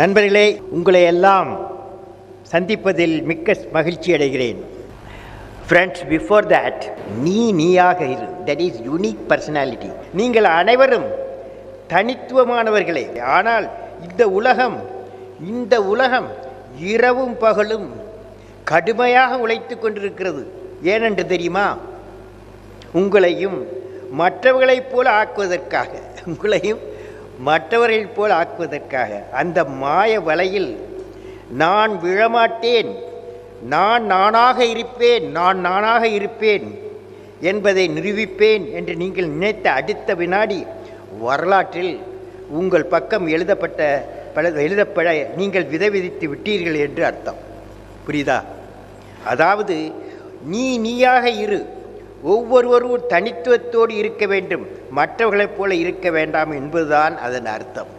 நண்பர்களே, உங்களை எல்லாம் சந்திப்பதில் மிக்க மகிழ்ச்சி அடைகிறேன். ஃப்ரெண்ட்ஸ், பிஃபோர் தட் நீயாக இரு. That is unique personality. நீங்கள் அனைவரும் தனித்துவமானவர்களே. ஆனால் இந்த உலகம் இரவும் பகலும் கடுமையாக உழைத்து கொண்டிருக்கிறது. ஏனென்று தெரியுமா? உங்களையும் மற்றவர்களைப் போல ஆக்குவதற்காக அந்த மாய வலையில் நான் விழமாட்டேன், நான் நானாக இருப்பேன் என்பதை நிரூபிப்பேன் என்று நீங்கள் நினைத்த அடுத்த வினாடி வரலாற்றில் உங்கள் பக்கம் எழுதப்பட நீங்கள் விதைவிதித்து விட்டீர்கள் என்று அர்த்தம். புரியுதா? அதாவது நீயாக இரு. ஒவ்வொருவரும் தனித்துவத்தோடு இருக்க வேண்டும், மற்றவர்களைப் போல இருக்க வேண்டாம் என்பதுதான் அதன் அர்த்தம்.